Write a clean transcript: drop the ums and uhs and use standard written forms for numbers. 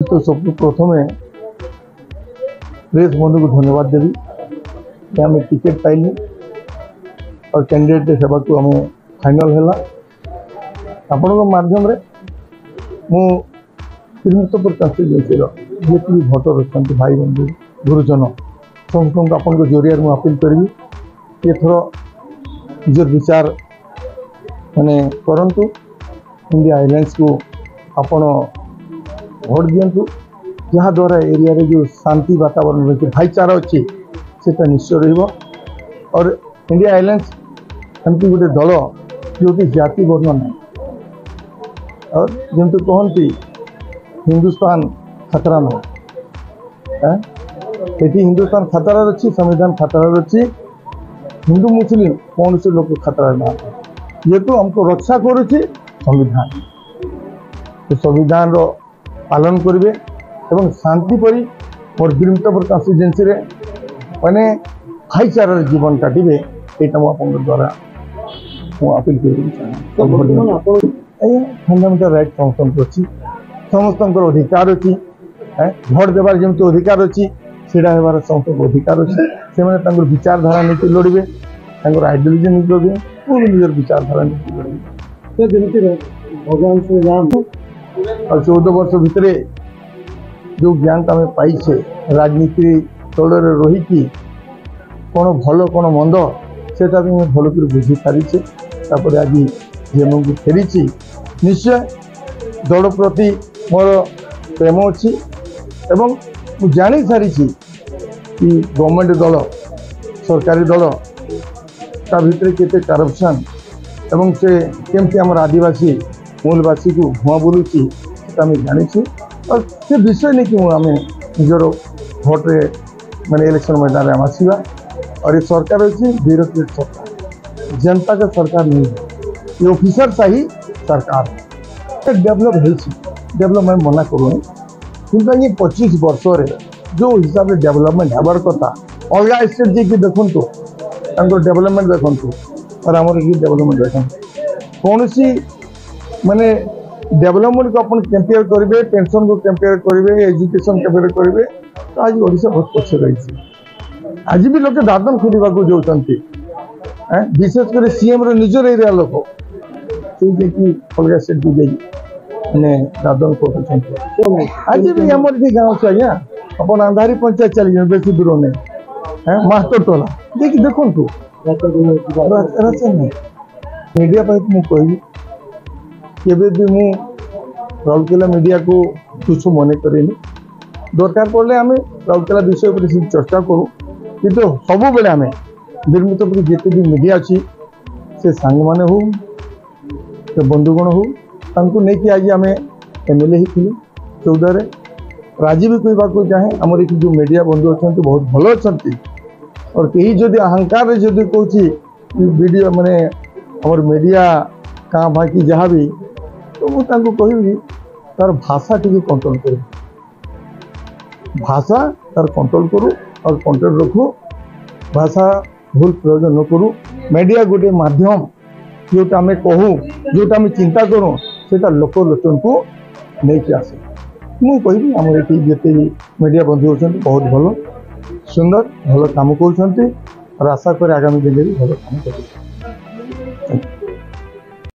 तो सब प्रथम प्रेस बंधु को धन्यवाद देवी कि आम टिकेट पाइलु और कैंडिडेट सेवा को आम फाइनल है आपण माध्यम मु तिरमितपुर कन्स्टिट्यूएंसी जी भोटर अच्छा भाई बंधु गुरुजन समस्त आपन जरिया मुझे अपील करी एथर निजर विचार माने करंतु इंडिया अलायंस को आपण भोट दिंतु जहाँ द्वारा एरिया रे जो शांति वातावरण रही भाईचारा अच्छी से निश्चय रही और इंडिया अलायंस एमती गोटे दल जो जाति वर्ण ना और जमी कहती हिंदुस्तान खतरा में ये हिंदुस्तान खतरा अच्छी संविधान खतरा अच्छी हिंदू मुस्लिम कौन से लोग खतरा ना जेहेतु हमको रक्षा करुच्ची संविधान तो संविधान रो पालन करेंगे एवं शांति परी मोर तिरमितपुर कन्स्टिट्यूएंसी मैंने भाईचारा जीवन काटिबे यहाँ मुझे द्वारा अपील कर फंडामेंटल राइट समस्त अच्छी समस्त अधिकार अच्छी भोट देवार जमी अधिकार अच्छी सीढ़ा होबार समस्त अधिकार अच्छी से विचारधारा नीति लड़े आइडियोलोजी नीति लड़े वो भी निजर विचारधारा नीति लड़े भगवान श्री राम और 14 वर्ष भितर जो ज्ञान आम पाइछे राजनीति तल रही कौन भल कौन मंद से भल कर बुझी सारी आज जेएमएम को फेरी निश्चय दल प्रति मोर प्रेम अच्छी एवं जानी सारी कि गवर्नमेंट दल सरकारी दल ता भितर केते करप्शन एवं से केमती आम आदिवासी मूलवासी को हुआ बोलूची जानी और से विषय नहीं कि आम निजर भोट्रे मैंने इलेक्शन मैदान में आसवा और ये सरकार अच्छी ब्यूरोक्रेट सरकार जनता का सरकार नहीं है ये ऑफिसर शाही सरकार डेवलप डेवलपमेंट मना करूँ कि ये 25 वर्ष जो हिसाब से डेवलपमेंट हबार कथा अलग स्टेट जी देखु डेवलपमेंट देखु और आमर ये डेवलपमेंट देखते कौन सी माने डेवलपमेंट को अपन कंपेयर करेंगे पेंशन को कंपेयर करेंगे एजुकेशन कंपेयर करेंगे तो आज ओडिशा बहुत पछे रही आज भी लोग दादन खोलवा को जाती विशेषकर सीएम निजर एरिया लोक अलग स्टेट को मैंने दादन खोल आज भी आम गाँव से आज्ञा अपन अंधारी पंचायत चली बेसी दूर नहीं मास्टर टोला देखिए देखु मीडिया मुझे कह केबे भी मु राउरकेला मीडिया को तुच्छ मन करेनि दरकार पड़े आम राउरकेला विषय पर चर्चा करूँ कि सब बेले आम तिरमितपुर जिते भी मीडिया अच्छी से सांग माने हो से बंधुगण हो तांको लेकिन आज आम एमएलए ही थी 14 राजी भी कहवाक चाहे आमर ये जो मीडिया बंधु अच्छा बहुत भल अच्छा और कहीं जदि अहंकार जदि कौन वीडियो माने आमर मीडिया कहाँ बाकी जहाँ भी तो मुझे कहबी तार भाषा टी कंट्रोल कर भाषा तार कंट्रोल करूँ और कंट्रोल रखू भाषा भूल प्रयोग न करूँ मीडिया गोटे माध्यम जोटा आम कहूँ जोटा आम चिंता करूँ से लोक लोचन को लेकिन आसे मुझे कहबी आम ये जिते मीडिया बंधु अच्छा बहुत भल सुंदर भल कम कर आशा कर आगामी दिन में भल कम कर।